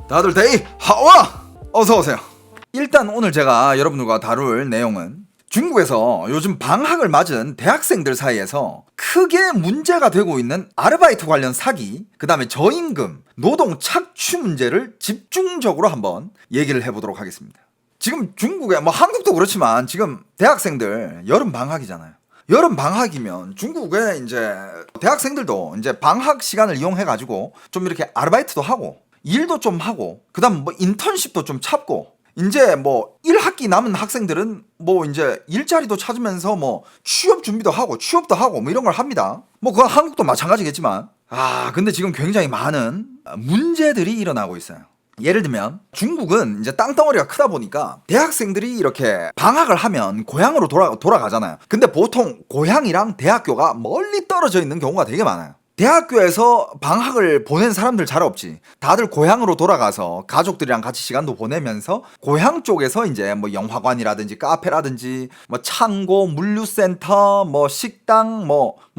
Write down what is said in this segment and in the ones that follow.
다들 데이 하와 어서오세요. 일단 오늘 제가 여러분들과 다룰 내용은 중국에서 요즘 방학을 맞은 대학생들 사이에서 크게 문제가 되고 있는 아르바이트 관련 사기, 그 다음에 저임금, 노동 착취 문제를 집중적으로 한번 얘기를 해보도록 하겠습니다. 지금 중국에 한국도 그렇지만 지금 대학생들 여름 방학이잖아요. 여름 방학이면 중국에 이제 대학생들도 이제 방학 시간을 이용해가지고 좀 이렇게 아르바이트도 하고 일도 좀 하고 그다음 인턴십도 좀 찾고 이제 1학기 남은 학생들은 이제 일자리도 찾으면서 취업 준비도 하고 취업도 하고 이런 걸 합니다. 그건 한국도 마찬가지겠지만 근데 지금 굉장히 많은 문제들이 일어나고 있어요. 예를 들면 중국은 이제 땅덩어리가 크다 보니까 대학생들이 이렇게 방학을 하면 고향으로 돌아가잖아요. 근데 보통 고향이랑 대학교가 멀리 떨어져 있는 경우가 되게 많아요. 대학교에서 방학을 보낸 사람들 잘 없지. 다들 고향으로 돌아가서 가족들이랑 같이 시간도 보내면서 고향 쪽에서 이제 영화관이라든지 카페라든지 창고, 물류센터, 식당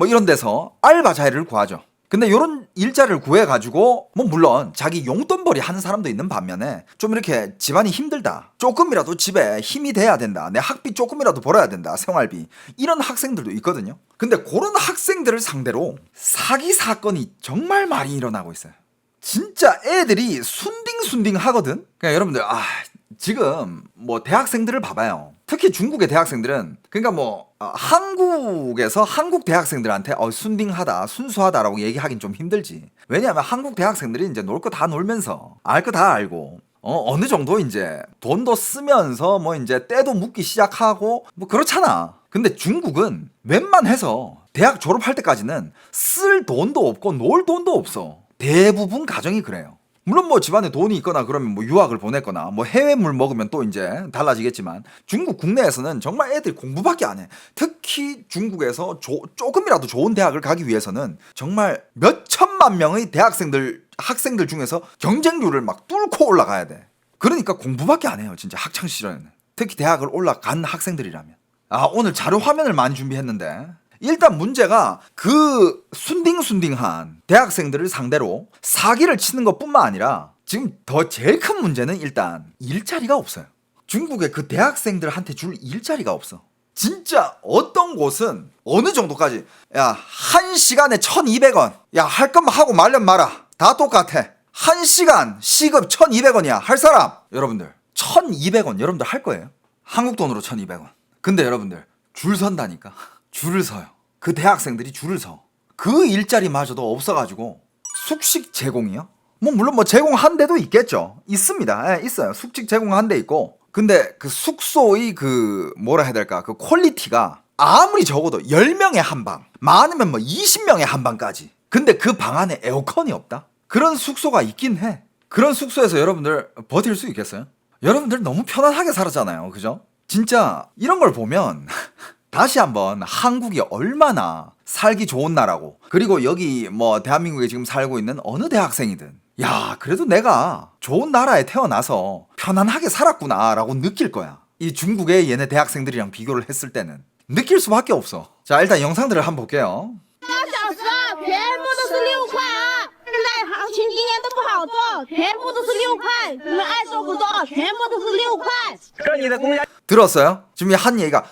이런 데서 알바 자리를 구하죠. 근데 요런 일자리를 구해가지고 물론 자기 용돈벌이 하는 사람도 있는 반면에 좀 이렇게 집안이 힘들다, 조금이라도 집에 힘이 돼야 된다, 내 학비 조금이라도 벌어야 된다, 생활비, 이런 학생들도 있거든요. 근데 그런 학생들을 상대로 사기 사건이 정말 많이 일어나고 있어요. 진짜 애들이 순딩순딩 하거든. 그러니까 여러분들 지금 대학생들을 봐봐요. 특히 중국의 대학생들은 그러니까 한국에서 한국 대학생들한테 순딩하다, 순수하다라고 얘기하긴 좀 힘들지. 왜냐하면 한국 대학생들이 이제 놀 거 다 놀면서 알 거 다 알고 어느 정도 이제 돈도 쓰면서 이제 때도 묻기 시작하고 그렇잖아. 근데 중국은 웬만해서 대학 졸업할 때까지는 쓸 돈도 없고 놀 돈도 없어. 대부분 가정이 그래요. 물론 집안에 돈이 있거나 그러면 유학을 보냈거나 해외물 먹으면 또 이제 달라지겠지만 중국 국내에서는 정말 애들이 공부밖에 안 해. 특히 중국에서 조금이라도 좋은 대학을 가기 위해서는 정말 몇 천만 명의 학생들 중에서 경쟁률을 뚫고 올라가야 돼. 그러니까 공부밖에 안 해요, 진짜 학창 시절에는. 특히 대학을 올라간 학생들이라면. 오늘 자료 화면을 많이 준비했는데 일단 문제가 그 순딩순딩한 대학생들을 상대로 사기를 치는 것뿐만 아니라 지금 제일 큰 문제는 일단 일자리가 없어요. 중국의 그 대학생들한테 줄 일자리가 없어. 진짜 어떤 곳은 어느 정도까지 1시간에 1,200원, 할 거면 하고 말면 마라, 다 똑같아. 1시간 시급 1,200원이야 할 사람. 여러분들 1,200원 여러분들 할 거예요? 한국 돈으로 1,200원. 근데 여러분들 줄 선다니까. 줄을 서요. 그 대학생들이 줄을 서. 그 일자리마저도 없어가지고 숙식 제공이요? 물론 제공한 데도 있겠죠. 있습니다. 있어요. 숙식 제공한 데 있고. 근데 그 숙소의 뭐라 해야 될까, 그 퀄리티가 아무리 적어도 10명에 한 방, 많으면 20명에 한 방까지. 근데 그 방 안에 에어컨이 없다? 그런 숙소가 있긴 해. 그런 숙소에서 여러분들 버틸 수 있겠어요? 여러분들 너무 편안하게 살았잖아요, 그죠? 진짜 이런 걸 보면 다시 한번 한국이 얼마나 살기 좋은 나라고, 그리고 여기 대한민국에 지금 살고 있는 어느 대학생이든 그래도 내가 좋은 나라에 태어나서 편안하게 살았구나 라고 느낄 거야. 이 중국의 얘네 대학생들이랑 비교를 했을 때는 느낄 수밖에 없어. 자, 일단 영상들을 한번 볼게요. 行情今年都不好做，全部都是6块，你们爱做不做，全部都是6块。这你的公家 들었어요? 지금 한 얘기가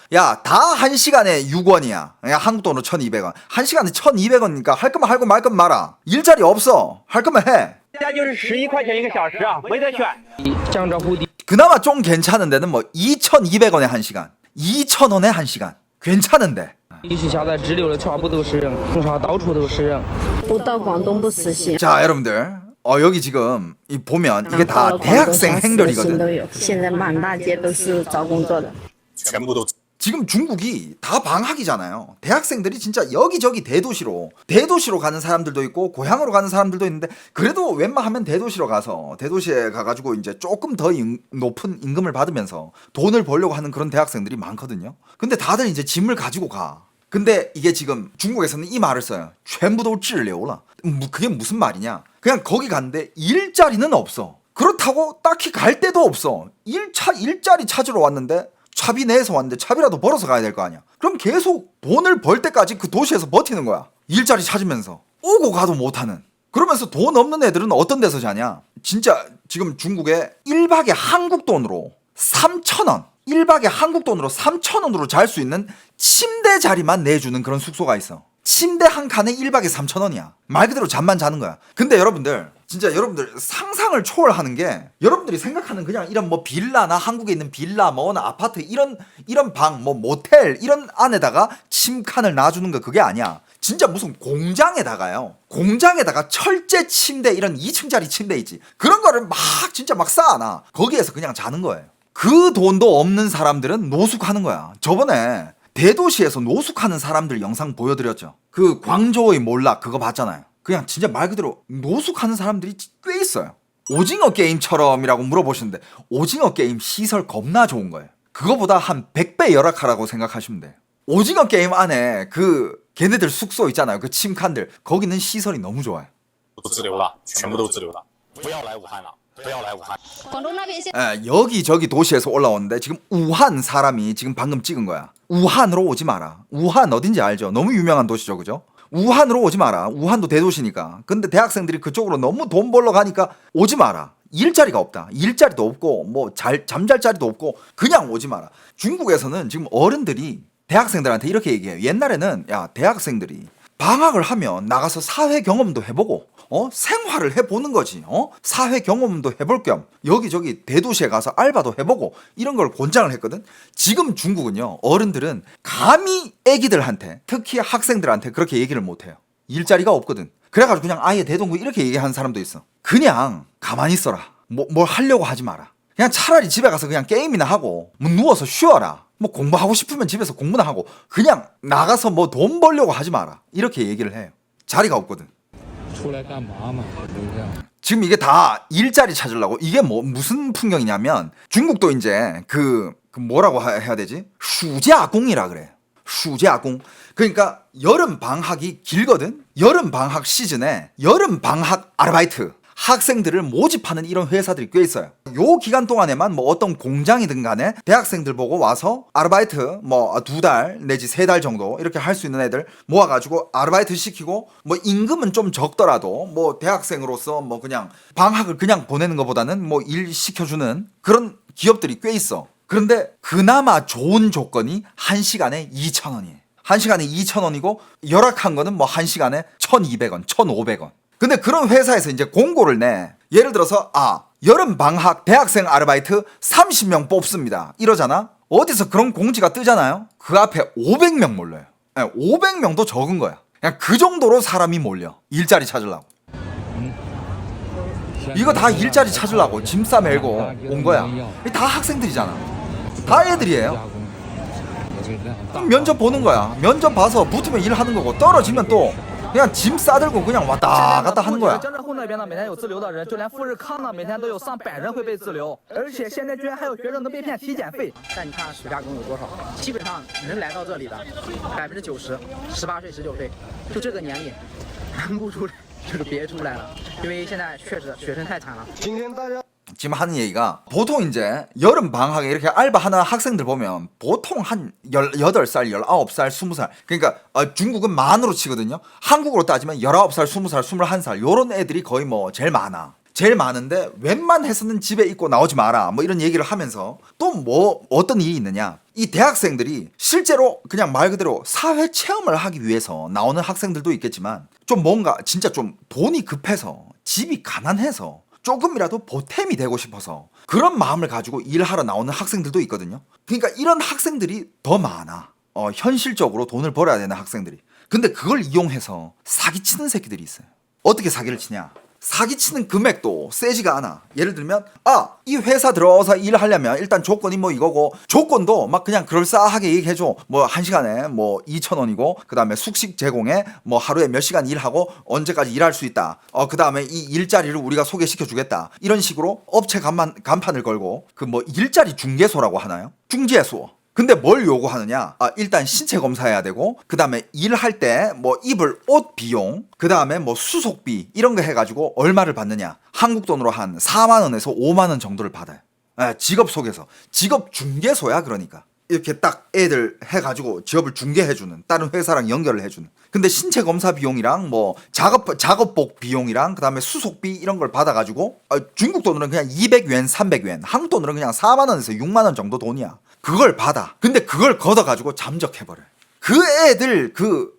다 1시간에 6원이야. 한국 돈으로 1,200원. 1시간에 1,200원이니까 할 거면 하고 말 거면 말아. 일자리 없어. 할 거면 해. 家就是11块钱1个小时啊，没得选。 그나마 좀 괜찮은 데는 2,200원에 1시간, 2,000원에 1시간. 괜찮은데. 一学校的直流的全部都是人，从上到处都是人。不到广东不实行。 자, 여러분들 여기 지금 보면 이게 다 대학생 행렬이거든. 现在满大街都是找工作的。 지금 중국이 다 방학이잖아요. 대학생들이 진짜 여기저기 대도시로 가는 사람들도 있고 고향으로 가는 사람들도 있는데, 그래도 웬만하면 대도시에 가가지고 이제 조금 더 높은 임금을 받으면서 돈을 벌려고 하는 그런 대학생들이 많거든요. 근데 다들 이제 짐을 가지고 가. 근데 이게 지금 중국에서는 이 말을 써요. 전부 다 찔려오라. 그게 무슨 말이냐? 그냥 거기 갔는데 일자리는 없어. 그렇다고 딱히 갈 데도 없어. 일자리 찾으러 왔는데 차비 내서 왔는데 차비라도 벌어서 가야 될 거 아니야. 그럼 계속 돈을 벌 때까지 그 도시에서 버티는 거야. 일자리 찾으면서 오고 가도 못하는. 그러면서 돈 없는 애들은 어떤 데서 자냐? 진짜 지금 중국에 1박에 한국 돈으로 3,000원, 1박에 한국 돈으로 3,000원으로 잘 수 있는 침대 자리만 내주는 그런 숙소가 있어. 침대 한 칸에 1박에 3,000원이야. 말 그대로 잠만 자는 거야. 근데 여러분들, 진짜 여러분들 상상을 초월하는 게, 여러분들이 생각하는 그냥 이런 뭐 빌라나 한국에 있는 빌라, 뭐나 아파트, 이런 방, 뭐 모텔, 이런 안에다가 침칸을 놔주는 거 그게 아니야. 진짜 무슨 공장에다가요. 공장에다가 철제 침대, 이런 2층짜리 침대 있지. 그런 거를 진짜 막 쌓아놔. 거기에서 그냥 자는 거예요. 그 돈도 없는 사람들은 노숙하는 거야. 저번에 대도시에서 노숙하는 사람들 영상 보여드렸죠. 그 광저우의 몰락 그거 봤잖아요. 그냥 진짜 말 그대로 노숙하는 사람들이 꽤 있어요. 오징어 게임처럼이라고 물어보시는데, 오징어 게임 시설 겁나 좋은 거예요. 그거보다 한 100배 열악하라고 생각하시면 돼요. 오징어 게임 안에 그 걔네들 숙소 있잖아요. 그 침칸들, 거기는 시설이 너무 좋아요. 自留的，全部都自留的，不要来武汉了，不要来武汉。 广州那边现 여기저기 도시에서 올라오는데 지금 우한 사람이 지금 방금 찍은 거야. 우한으로 오지 마라. 우한 어딘지 알죠? 너무 유명한 도시죠, 그죠? 우한으로 오지 마라. 우한도 대도시니까. 근데 대학생들이 그쪽으로 너무 돈 벌러 가니까 오지 마라. 일자리가 없다. 일자리도 없고 뭐 잠잘 자리도 없고 그냥 오지 마라. 중국에서는 지금 어른들이 대학생들한테 이렇게 얘기해요. 옛날에는 야, 대학생들이 방학을 하면 나가서 사회 경험도 해보고 생활을 해보는 거지. 사회 경험도 해볼 겸 여기저기 대도시에 가서 알바도 해보고 이런 걸 권장을 했거든. 지금 중국은요, 어른들은 감히 애기들한테, 특히 학생들한테 그렇게 얘기를 못해요. 일자리가 없거든. 그래가지고 그냥 아예 대동구 이렇게 얘기하는 사람도 있어. 그냥 가만히 있어라. 뭘 하려고 하지 마라. 그냥 차라리 집에 가서 그냥 게임이나 하고 뭐 누워서 쉬어라. 뭐 공부하고 싶으면 집에서 공부나 하고 그냥 나가서 뭐 돈 벌려고 하지 마라. 이렇게 얘기를 해요. 자리가 없거든. 지금 이게 다 일자리 찾으려고. 이게 무슨 풍경이냐면, 중국도 이제 그 뭐라고 해야 되지? 슈자공이라 그래. 슈자공. 그러니까 여름 방학이 길거든. 여름 방학 시즌에 여름 방학 아르바이트 학생들을 모집하는 이런 회사들이 꽤 있어요. 요 기간 동안에만 뭐 어떤 공장이든 간에 대학생들 보고 와서 아르바이트 뭐 2달 내지 3달 정도 이렇게 할 수 있는 애들 모아가지고 아르바이트 시키고, 뭐 임금은 좀 적더라도 뭐 대학생으로서 뭐 그냥 방학을 그냥 보내는 것보다는 뭐 일 시켜주는 그런 기업들이 꽤 있어. 그런데 그나마 좋은 조건이 1시간에 2,000원이에요. 1시간에 2,000원이고 열악한 거는 뭐 1시간에 1,200원, 1,500원. 근데 그런 회사에서 이제 공고를 내. 예를 들어서 여름 방학 대학생 아르바이트 30명 뽑습니다 이러잖아. 어디서 그런 공지가 뜨잖아요. 그 앞에 500명 몰려요. 500명도 적은 거야. 그냥 그 정도로 사람이 몰려. 일자리 찾으려고. 이거 다 일자리 찾으려고 짐 싸 메고 온 거야. 다 학생들이잖아. 다 애들이에요. 면접 보는 거야. 면접 봐서 붙으면 일하는 거고, 떨어지면 또 그냥 짐 싸들고 그냥 왔다 갔다 하는 거야. 江浙沪那边呢，每天有自留的人，就连富士康呢，每天都有上百人会被自留，而且现在居然还有学生能被骗体检费。但你看暑假工有多少？基本上能来到这里的90%，18岁、19岁，就这个年龄，能不出来就别出来了，因为现在确实学生太惨了。 지금 하는 얘기가, 보통 이제 여름 방학에 이렇게 알바하는 학생들 보면 보통 한 18살, 19살, 20살. 그러니까 중국은 만으로 치거든요. 한국으로 따지면 19살, 20살, 21살 요런 애들이 거의 뭐 제일 많아. 제일 많은데 웬만해서는 집에 있고 나오지 마라 뭐 이런 얘기를 하면서, 또 뭐 어떤 일이 있느냐, 이 대학생들이 실제로 그냥 말 그대로 사회 체험을 하기 위해서 나오는 학생들도 있겠지만, 좀 뭔가 진짜 좀 돈이 급해서, 집이 가난해서 조금이라도 보탬이 되고 싶어서 그런 마음을 가지고 일하러 나오는 학생들도 있거든요. 그러니까 이런 학생들이 더 많아. 현실적으로 돈을 벌어야 되는 학생들이. 근데 그걸 이용해서 사기치는 새끼들이 있어요. 어떻게 사기를 치냐? 사기치는 금액도 세지가 않아. 예를 들면 이 회사 들어서 일하려면 일단 조건이 뭐 이거고, 조건도 막 그냥 그럴싸하게 얘기해줘. 뭐 1시간에 뭐 2,000원이고, 그 다음에 숙식 제공에 뭐 하루에 몇 시간 일하고 언제까지 일할 수 있다. 그 다음에 이 일자리를 우리가 소개시켜 주겠다. 이런 식으로 업체 간판을 걸고, 그 뭐 일자리 중개소라고 하나요? 중개소. 근데 뭘 요구하느냐? 일단 신체 검사해야 되고, 그 다음에 일할 때 뭐 입을 옷 비용, 그 다음에 뭐 수속비 이런 거 해가지고 얼마를 받느냐? 한국 돈으로 한 4만 원에서 5만 원 정도를 받아요. 직업 소개서, 직업 중개소야. 그러니까 이렇게 딱 애들 해가지고 취업을 중개해주는, 다른 회사랑 연결을 해주는. 근데 신체 검사 비용이랑 뭐 작업복 비용이랑 그다음에 수속비 이런 걸 받아가지고 중국 돈으로는 그냥 200yuan, 300yuan, 한국 돈으로는 그냥 4만 원에서 6만 원 정도 돈이야. 그걸 받아. 근데 그걸 걷어가지고 잠적해버려. 그 애들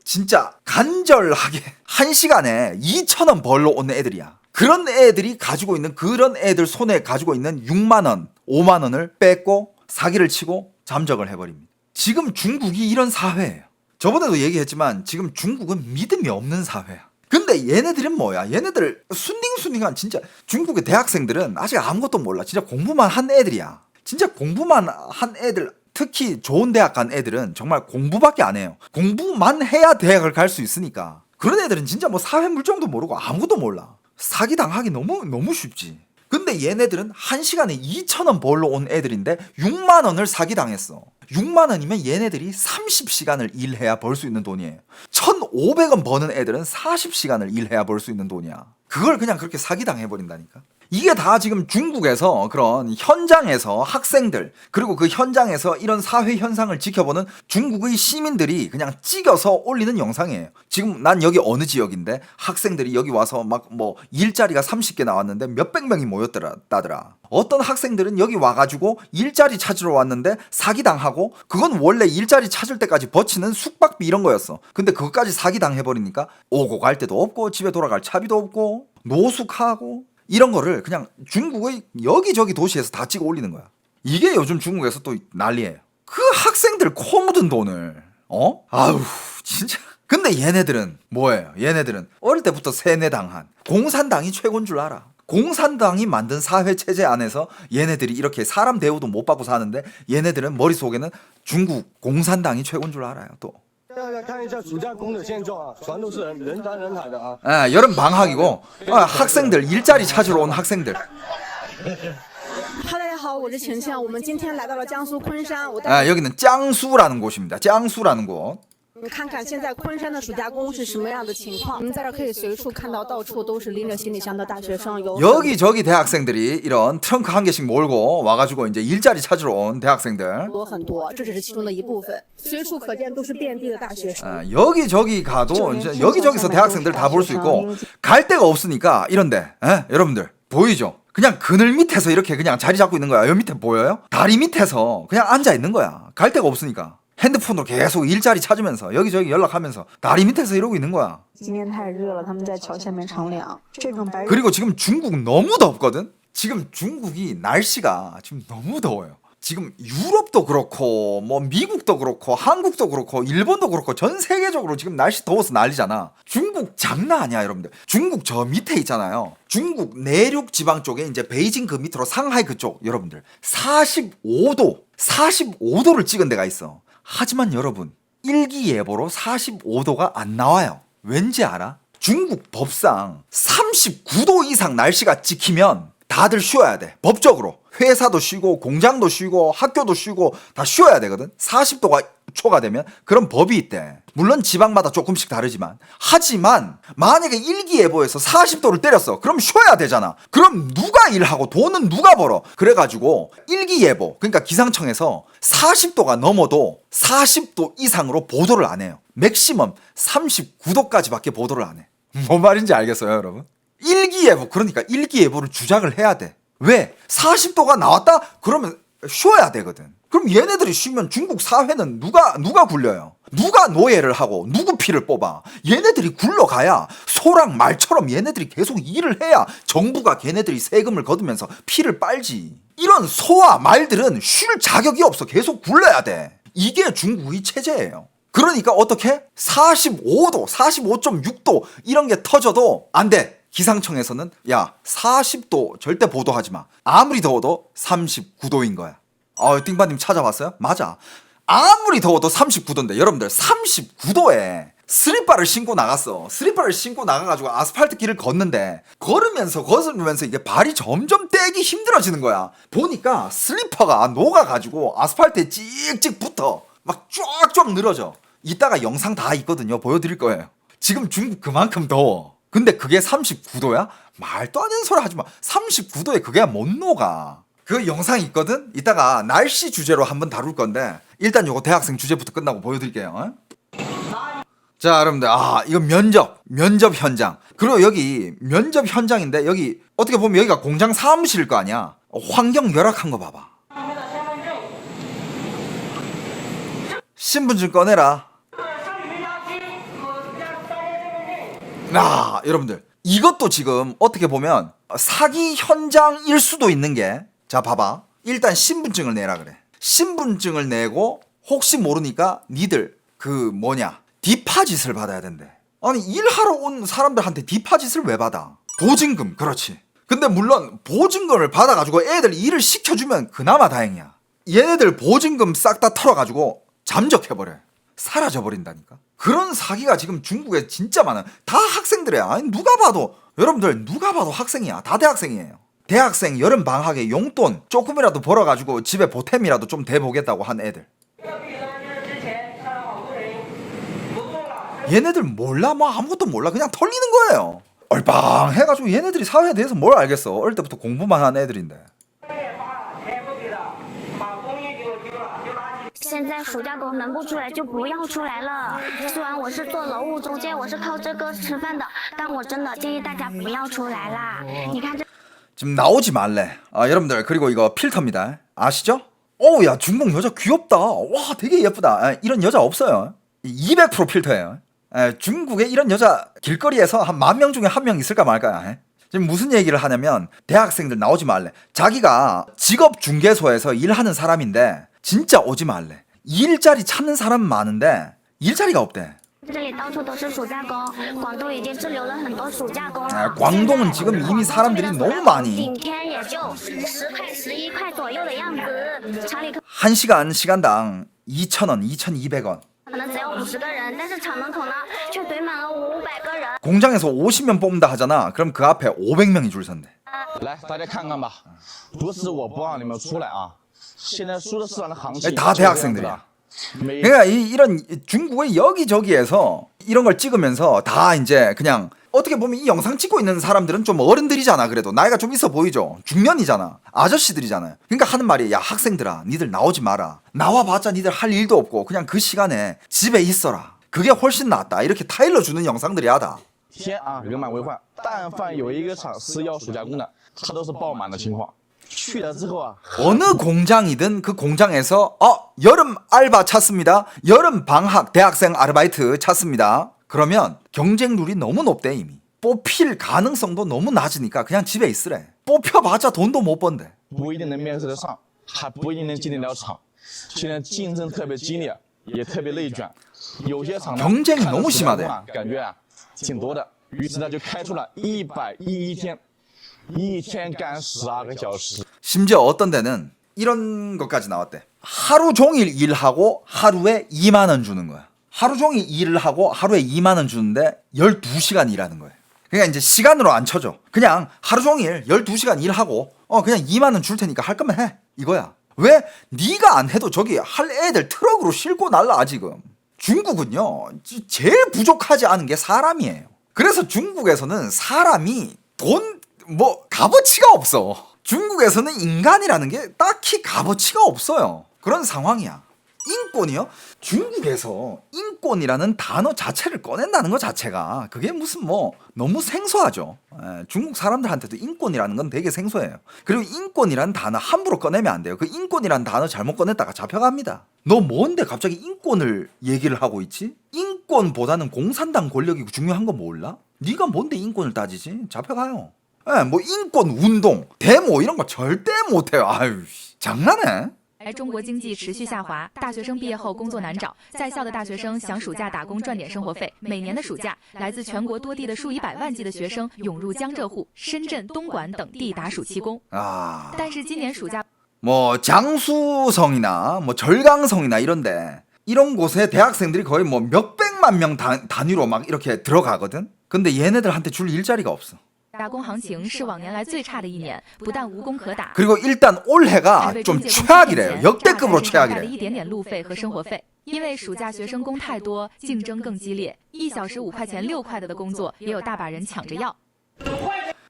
진짜 간절하게 1시간에 2,000원 벌러 온 애들이야. 그런 애들이 가지고 있는, 그런 애들 손에 가지고 있는 6만 원, 5만 원을 뺏고 사기를 치고 잠적을 해버립니다. 지금 중국이 이런 사회예요. 저번에도 얘기했지만 지금 중국은 믿음이 없는 사회야. 근데 얘네들은 뭐야? 얘네들 순딩순딩한, 진짜 중국의 대학생들은 아직 아무것도 몰라. 진짜 공부만 한 애들이야. 진짜 공부만 한 애들, 특히 좋은 대학 간 애들은 정말 공부밖에 안 해요. 공부만 해야 대학을 갈 수 있으니까. 그런 애들은 진짜 뭐 사회 물정도 모르고 아무것도 몰라. 사기 당하기 너무 쉽지. 근데 얘네들은 1시간에 2,000원 벌러 온 애들인데 6만 원을 사기 당했어. 6만 원이면 얘네들이 30시간을 일해야 벌 수 있는 돈이에요. 1,500원 버는 애들은 40시간을 일해야 벌 수 있는 돈이야. 그걸 그냥 그렇게 사기 당해버린다니까. 이게 다 지금 중국에서 그런 현장에서 학생들, 그리고 그 현장에서 이런 사회 현상을 지켜보는 중국의 시민들이 그냥 찍어서 올리는 영상이에요. 지금 난 여기 어느 지역인데 학생들이 여기 와서 막 뭐 일자리가 30개 나왔는데 몇백 명이 모였다더라. 어떤 학생들은 여기 와가지고 일자리 찾으러 왔는데 사기당하고, 그건 원래 일자리 찾을 때까지 버치는 숙박비 이런 거였어. 근데 그것까지 사기당해버리니까 오고 갈 데도 없고 집에 돌아갈 차비도 없고 노숙하고, 이런 거를 그냥 중국의 여기저기 도시에서 다 찍어 올리는 거야. 이게 요즘 중국에서 또 난리예요. 그 학생들 코 묻은 돈을 아우 진짜. 근데 얘네들은 뭐예요? 얘네들은 어릴 때부터 세뇌당한, 공산당이 최고인 줄 알아. 공산당이 만든 사회체제 안에서 얘네들이 이렇게 사람 대우도 못 받고 사는데 얘네들은 머릿속에는 중국 공산당이 최고인 줄 알아요. 또 看一下暑假工的现状啊，全都是人山人海的啊。 여름 방학이고 학생들 일자리 찾으러 온 학생들. 大家好，我是晴晴，我们今天来到了江苏昆山，我 여기는 짱수라는 곳입니다. 짱수라는 곳. 们看看现在昆山的暑假工是什么样的情况。我们在这可以随处看到，到处都是拎着行李箱的大学生，有 여기저기 대학생들이 이런 트렁크 한 개씩 몰고 와가지고 이제 일자리 찾으러 온 대학생들. 很多，这只是其中的一部分，随处可见都是遍地的大学生。 여기저기 가도 이제 여기저기서 대학생들 다 볼 수 있고, 갈 데가 없으니까 이런데 여러분들 보이죠? 그냥 그늘 밑에서 이렇게 그냥 자리 잡고 있는 거야. 여기 밑에 보여요? 다리 밑에서 그냥 앉아 있는 거야. 갈 데가 없으니까. 핸드폰으로 계속 일자리 찾으면서 여기저기 연락하면서 다리 밑에서 이러고 있는 거야. 今天太热了，他们在桥下面乘凉。这种白 그리고 지금 중국 너무 덥거든? 지금 중국이 날씨가 지금 너무 더워요. 지금 유럽도 그렇고 뭐 미국도 그렇고 한국도 그렇고 일본도 그렇고 전 세계적으로 지금 날씨 더워서 난리잖아. 중국 장난 아니야, 여러분들. 중국 저 밑에 있잖아요. 중국 내륙 지방 쪽에 이제 베이징 그 밑으로 상하이 그쪽, 여러분들 45도를 찍은 데가 있어. 하지만 여러분, 일기예보로 45도가 안 나와요. 왠지 알아? 중국 법상 39도 이상 날씨가 찍히면 다들 쉬어야 돼. 법적으로. 회사도 쉬고 공장도 쉬고 학교도 쉬고 다 쉬어야 되거든. 40도가 초과되면 그런 법이 있대. 물론 지방마다 조금씩 다르지만. 하지만 만약에 일기예보에서 40도를 때렸어. 그럼 쉬어야 되잖아. 그럼 누가 일하고 돈은 누가 벌어? 그래가지고 일기예보, 그러니까 기상청에서 40도가 넘어도 40도 이상으로 보도를 안 해요. 맥시멈 39도까지밖에 보도를 안 해. 뭔 말인지 알겠어요, 여러분? 일기예보, 그러니까 일기예보를 주작을 해야 돼. 왜? 40도가 나왔다? 그러면 쉬어야 되거든. 그럼 얘네들이 쉬면 중국 사회는 누가 굴려요? 누가 노예를 하고 누구 피를 뽑아? 얘네들이 굴러가야 소랑 말처럼 얘네들이 계속 일을 해야 정부가 걔네들이 세금을 거두면서 피를 빨지. 이런 소와 말들은 쉴 자격이 없어. 계속 굴러야 돼. 이게 중국의 체제예요. 그러니까 어떻게? 45도, 45.6도 이런 게 터져도 안 돼. 기상청에서는 야 40도 절대 보도하지 마. 아무리 더워도 39도인 거야. 띵바님 찾아봤어요? 맞아. 아무리 더워도 39도인데 여러분들 39도에 슬리퍼를 신고 나갔어. 슬리퍼를 신고 나가가지고 아스팔트 길을 걷는데 걸으면서 이게 발이 점점 떼기 힘들어지는 거야. 보니까 슬리퍼가 녹아가지고 아스팔트에 찍찍 붙어. 막 쫙쫙 늘어져. 이따가 영상 다 있거든요. 보여드릴 거예요. 지금 중국 그만큼 더워. 근데 그게 39도야? 말도 안 되는 소리 하지 마. 39도에 그게 못 녹아. 그 영상이 있거든? 이따가 날씨 주제로 한번 다룰 건데 일단 요거 대학생 주제부터 끝나고 보여드릴게요. 어? 자, 여러분들, 이거 면접 현장. 그리고 여기 면접 현장인데 여기 어떻게 보면 여기가 공장 사무실일 거 아니야. 환경 열악한 거 봐봐. 신분증 꺼내라. 여러분들, 이것도 지금 어떻게 보면 사기 현장일 수도 있는 게, 자 봐봐, 일단 신분증을 내라 그래. 신분증을 내고 혹시 모르니까 니들 디파짓을 받아야 된대. 아니, 일하러 온 사람들한테 디파짓을 왜 받아? 보증금. 그렇지. 근데 물론 보증금을 받아가지고 애들 일을 시켜주면 그나마 다행이야. 얘네들 보증금 싹 다 털어가지고 잠적해버려. 사라져버린다니까. 그런 사기가 지금 중국에 진짜 많아. 다 학생들이야. 아니, 누가 봐도, 여러분들 누가 봐도 학생이야. 다 대학생이에요. 대학생 여름 방학에 용돈 조금이라도 벌어가지고 집에 보탬이라도 좀 대보겠다고 한 애들. 얘네들 몰라? 뭐 아무것도 몰라. 그냥 털리는 거예요. 얼빵 해가지고 얘네들이 사회에 대해서 뭘 알겠어. 어릴 때부터 공부만 한 애들인데. 现在暑假工能不出来就不要出来了。虽然我是做劳务中介，我是靠这个吃饭的，但我真的建议大家不要出来啦。你看这。 지금 나오지 말래. 여러분들, 그리고 이거 필터입니다. 아시죠? 어우, 야, 중국 여자 귀엽다. 와, 되게 예쁘다. 이런 여자 없어요. 200% 필터예요. 중국에 이런 여자 길거리에서 한 10,000명 중에 1명 있을까 말까요? 지금 무슨 얘기를 하냐면 대학생들 나오지 말래. 자기가 직업중개소에서 일하는 사람인데 진짜 오지 말래. 일자리 찾는 사람 많은데 일자리가 없대. 这里到处都是暑假工，广东已经滞留了很多暑假工了。 광동은 지금 이미 사람들이 너무 많이. 顶天也就10块、11块左右的样子。厂里 1시간 시간당 2,000원, 2,200원. 可能只有50个人，但是厂门口呢却堆满了500个人。 공장에서 50명 뽑는다 하잖아. 그럼 그 앞에 500명이 줄 선대. 来，大家看看吧，不是我不让你们出来啊，现在苏州市场的行情 다 대학생들이야. 그러니까 이런 중국의 여기저기에서 이런 걸 찍으면서 다 이제 그냥 어떻게 보면 이 영상 찍고 있는 사람들은 좀 어른들이잖아. 그래도 나이가 좀 있어 보이죠. 중년이잖아. 아저씨들이잖아요. 그러니까 하는 말이, 야, 학생들아, 니들 나오지 마라. 나와봤자 니들 할 일도 없고 그냥 그 시간에 집에 있어라. 그게 훨씬 낫다. 이렇게 타일러 주는 영상들이 하다. 天啊，人满为患，但凡有一个厂是要暑假工的，它都是爆满的情况。去了之后啊， 어느 공장이든 그 공장에서 여름 알바 찾습니다. 여름 방학 대학생 아르바이트 찾습니다. 그러면 경쟁률이 너무 높대. 이미 뽑힐 가능성도 너무 낮으니까 그냥 집에 있으래. 뽑혀봤자 돈도 못 번대. 不一定能面试得上，还不一定能进得了厂。现在竞争特别激烈，也特别内卷，有些厂呢 경쟁이 너무 심하대. 感觉啊挺多的，于是呢就开出了111天，一天干12个小时。 심지어 어떤 데는 이런 것까지 나왔대. 하루 종일 일하고 하루에 2만 원 주는 거야. 하루 종일 일을 하고 하루에 2만 원 주는데 12시간 일하는 거예요. 그러니까 이제 시간으로 안 쳐줘. 그냥 하루 종일 12시간 일하고 그냥 2만 원 줄 테니까 할 거면 해. 이거야. 왜? 네가 안 해도 저기 할 애들 트럭으로 싣고 날라 지금. 중국은요, 제일 부족하지 않은 게 사람이에요. 그래서 중국에서는 사람이 값어치가 없어. 중국에서는 인간이라는 게 딱히 값어치가 없어요. 그런 상황이야. 인권이요? 중국에서 인권이라는 단어 자체를 꺼낸다는 것 자체가 그게 무슨 너무 생소하죠. 중국 사람들한테도 인권이라는 건 되게 생소해요. 그리고 인권이라는 단어 함부로 꺼내면 안 돼요. 그 인권이라는 단어 잘못 꺼냈다가 잡혀갑니다. 너 뭔데 갑자기 인권을 얘기를 하고 있지? 인권보다는 공산당 권력이 중요한 거 몰라? 네가 뭔데 인권을 따지지? 잡혀가요. 인권 운동, 데모 이런 거 절대 못해요. 아유, 장난해? 中国经济持续下滑，大学生毕业后工作难找，在校的大学生想暑假打工赚点生活费。每年的暑假，来自全国多地的数以百万计的学生涌入江浙沪、深圳、东莞等地打暑期工。但是今年暑假， 장수성이나 절강성이나 이런데 이런 곳에 대학생들이 거의 몇백만 명 단위로 막 이렇게 들어가거든. 근데 얘네들한테 줄 일자리가 없어. 打工行情是往年来最差的一年，不但无工可打， 그리고 일단 올해가 좀 최악이래요. 역대급으로 최악이래요. 一点点路费和生活费，因为暑假学生工太多，竞争更激烈，1小时5块钱6块的工作也有大把人抢着要。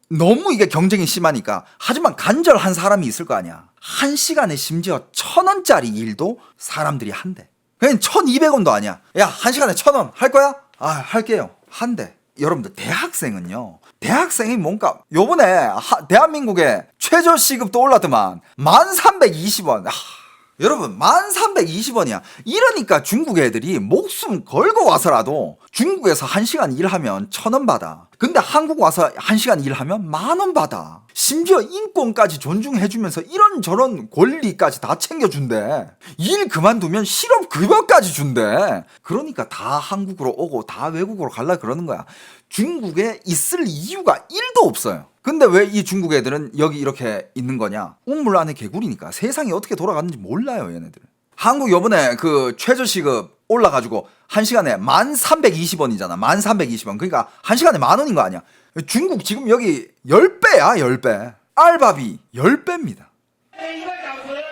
너무 이게 경쟁이 심하니까. 하지만 간절한 사람이 있을 거 아니야. 1시간에 심지어 1,000원짜리 일도 사람들이 한대. 그냥 1,200원도 아니야. 야, 1시간에 1,000원 할 거야? 아, 할게요. 한대. 여러분들, 대학생은요, 대학생이 뭔가 요번에 대한민국에 최저시급도 올랐더만 1320원. 여러분, 1320원이야. 이러니까 중국 애들이 목숨 걸고 와서라도 중국에서 1시간 일하면 1,000원 받아. 근데 한국 와서 1시간 일하면 10,000원 받아. 심지어 인권까지 존중해주면서 이런저런 권리까지 다 챙겨준대. 일 그만두면 실업급여까지 준대. 그러니까 다 한국으로 오고 다 외국으로 갈라 그러는 거야. 중국에 있을 이유가 1도 없어요. 근데 왜 이 중국 애들은 여기 이렇게 있는 거냐? 우물 안에 개구리니까. 세상이 어떻게 돌아가는지 몰라요, 얘네들은. 한국 요번에 그 최저시급 올라가지고 1시간에 1320원이잖아. 1320원. 그러니까 1시간에 10,000원인 거 아니야. 중국 지금 여기 10배야, 10배. 알바비 10배입니다.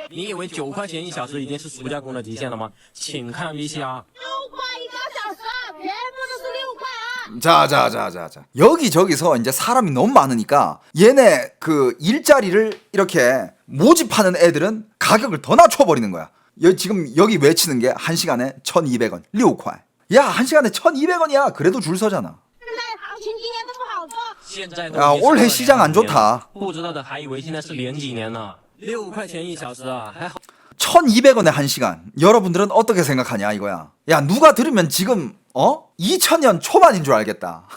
你以为9块钱1小时已经是暑假工的极限了吗？请看 VCR。 6块1个小时，全部都是6块啊！ 자. 여기저기서 이제 사람이 너무 많으니까 얘네 그 일자리를 이렇게 모집하는 애들은 가격을 더 낮춰버리는 거야. 지금 여기 외치는 게 1시간에 1,200원, 6块. 야, 1시간에 1,200원이야. 그래도 줄 서잖아. 现在行情今年都不好做。 现在 야, 올해 시장 안 좋다. 不知道的还以为现在是零几年呢。6块钱1小时啊，还好。 1,200원에 1시간. 여러분들은 어떻게 생각하냐 이거야. 야, 누가 들으면 지금 2000년 초반인 줄 알겠다.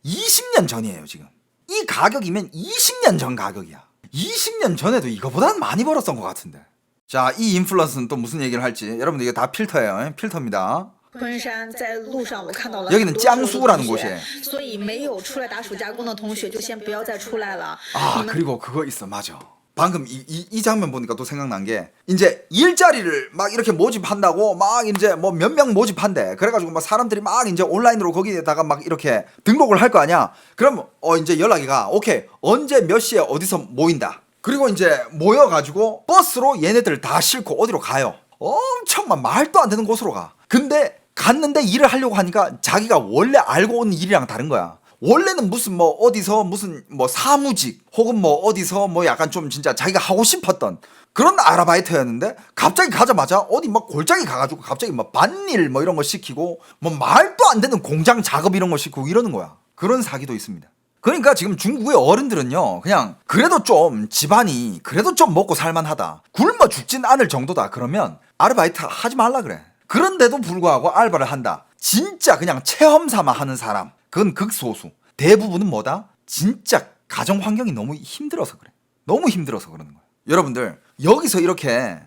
20년 전이에요 지금. 이 가격이면 20년 전 가격이야. 20년 전에도 이거보다는 많이 벌었던 것 같은데. 자, 이 인플루언서는 또 무슨 얘기를 할지. 여러분들 이게 다 필터예요. 필터입니다. 昆山在路上我看到了 여기는江苏라는 곳이에요. 所以没有出来打暑假工的同学就先不要再出来了。 아, 그리고 그거 있어. 맞아. 방금 이 장면 보니까 또 생각난 게, 이제 일자리를 막 이렇게 모집한다고 막 이제 뭐 몇 명 모집한대. 그래가지고 막 사람들이 막 이제 온라인으로 거기에다가 막 이렇게 등록을 할 거 아니야. 그럼 이제 연락이 가. 오케이, 언제 몇 시에 어디서 모인다. 그리고 이제 모여가지고 버스로 얘네들 다 싣고 어디로 가요. 엄청 막 말도 안 되는 곳으로 가. 근데 갔는데 일을 하려고 하니까 자기가 원래 알고 온 일이랑 다른 거야. 원래는 무슨 뭐 어디서 무슨 뭐 사무직 혹은 뭐 어디서 뭐 약간 좀 진짜 자기가 하고 싶었던 그런 아르바이트였는데, 갑자기 가자마자 어디 막 골짜기 가가지고 갑자기 막 밭일 뭐 이런 거 시키고 뭐 말도 안 되는 공장 작업 이런 거 시키고 이러는 거야. 그런 사기도 있습니다. 그러니까 지금 중국의 어른들은요, 그냥 그래도 좀 집안이 그래도 좀 먹고 살만하다, 굶어 죽진 않을 정도다, 그러면 아르바이트 하지 말라 그래. 그런데도 불구하고 알바를 한다. 진짜 그냥 체험 삼아 하는 사람, 그건 극소수. 대부분은 뭐다? 진짜 가정 환경이 너무 힘들어서 그래. 너무 힘들어서 그러는 거야. 여러분들, 여기서 이렇게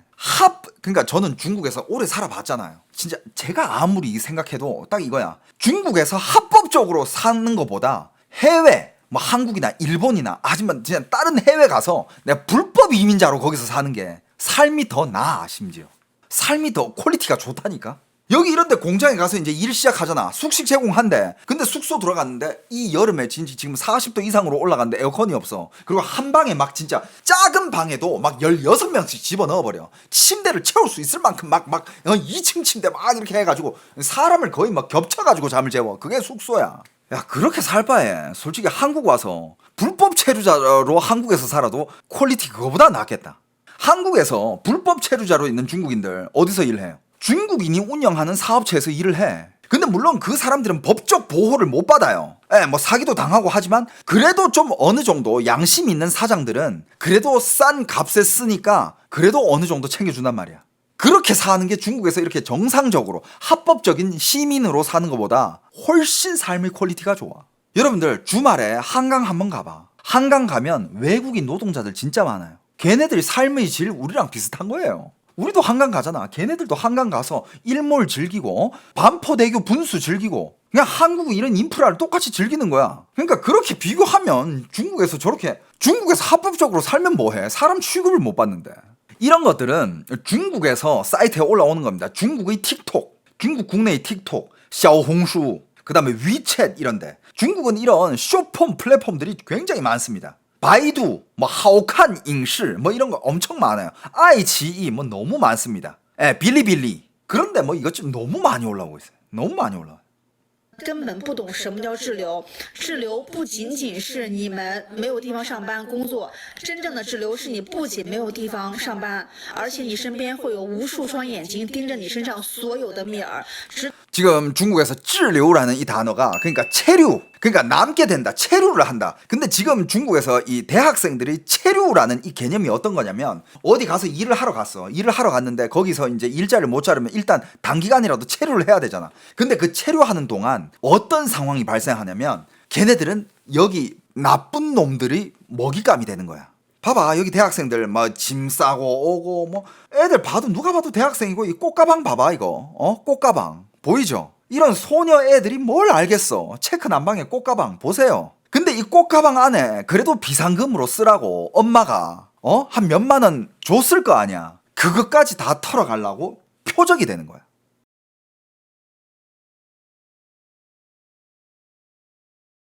그러니까 저는 중국에서 오래 살아봤잖아요. 진짜 제가 아무리 생각해도 딱 이거야. 중국에서 합법적으로 사는 것보다 해외, 뭐 한국이나 일본이나 하지만 그냥 다른 해외 가서 내가 불법 이민자로 거기서 사는 게 삶이 더 나아. 심지어 삶이 더 퀄리티가 좋다니까. 여기 이런데 공장에 가서 이제 일 시작하잖아. 숙식 제공한대. 근데 숙소 들어갔는데 이 여름에 지금 40도 이상으로 올라갔는데 에어컨이 없어. 그리고 한 방에 막 진짜 작은 방에도 막 16명씩 집어넣어버려. 침대를 채울 수 있을 만큼 막 2층 침대 막 이렇게 해가지고 사람을 거의 막 겹쳐가지고 잠을 재워. 그게 숙소야. 야, 그렇게 살 바에 솔직히 한국 와서 불법 체류자로 한국에서 살아도 퀄리티 그거보다 낫겠다. 한국에서 불법 체류자로 있는 중국인들 어디서 일해요? 중국인이 운영하는 사업체에서 일을 해. 근데 물론 그 사람들은 법적 보호를 못 받아요. 뭐 사기도 당하고 하지만 그래도 좀 어느 정도 양심 있는 사장들은 그래도 싼 값에 쓰니까 그래도 어느 정도 챙겨준단 말이야. 그렇게 사는 게 중국에서 이렇게 정상적으로 합법적인 시민으로 사는 것보다 훨씬 삶의 퀄리티가 좋아. 여러분들 주말에 한강 한번 가봐. 한강 가면 외국인 노동자들 진짜 많아요. 걔네들이 삶의 질 우리랑 비슷한 거예요. 우리도 한강 가잖아. 걔네들도 한강 가서 일몰 즐기고 반포대교 분수 즐기고 그냥 한국은 이런 인프라를 똑같이 즐기는 거야. 그러니까 그렇게 비교하면 중국에서 합법적으로 살면 뭐해? 사람 취급을 못 받는데. 이런 것들은 중국에서 사이트에 올라오는 겁니다. 중국의 틱톡, 중국 국내의 틱톡, 샤오홍슈, 그 다음에 위챗 이런데. 중국은 이런 쇼폼 플랫폼들이 굉장히 많습니다. 바이두, 뭐 하오칸 잉시 뭐 이런 거 엄청 많아요. 아이치이 뭐 너무 많습니다. 빌리빌리. 그런데 뭐 이것 좀 너무 많이 올라오고 있어요. 너무 많이 올라와요. 根本不懂什么叫滞留。滞留不仅仅是你们没有地方上班工作，真正的滞留是你不仅没有地方上班，而且你身边会有无数双眼睛盯着你身上所有的面儿。 지금 중국에서 쯔료라는 이 단어가 그러니까 체류, 그러니까 남게 된다, 체류를 한다. 근데 지금 중국에서 이 대학생들이 체류라는 이 개념이 어떤 거냐면 어디 가서 일을 하러 갔어. 일을 하러 갔는데 거기서 이제 일자리를 못 자르면 일단 단기간이라도 체류를 해야 되잖아. 근데 그 체류하는 동안 어떤 상황이 발생하냐면 걔네들은 여기 나쁜 놈들이 먹잇감이 되는 거야. 봐봐, 여기 대학생들 뭐 짐 싸고 오고 뭐 애들 봐도 누가 봐도 대학생이고 이 꽃가방 봐봐 이거. 꽃가방 보이죠? 이런 소녀 애들이 뭘 알겠어. 체크 난방에 꽃가방 보세요. 근데 이 꽃가방 안에 그래도 비상금으로 쓰라고 엄마가 한 몇만 원 줬을 거 아니야. 그것까지 다 털어가려고 표적이 되는 거야.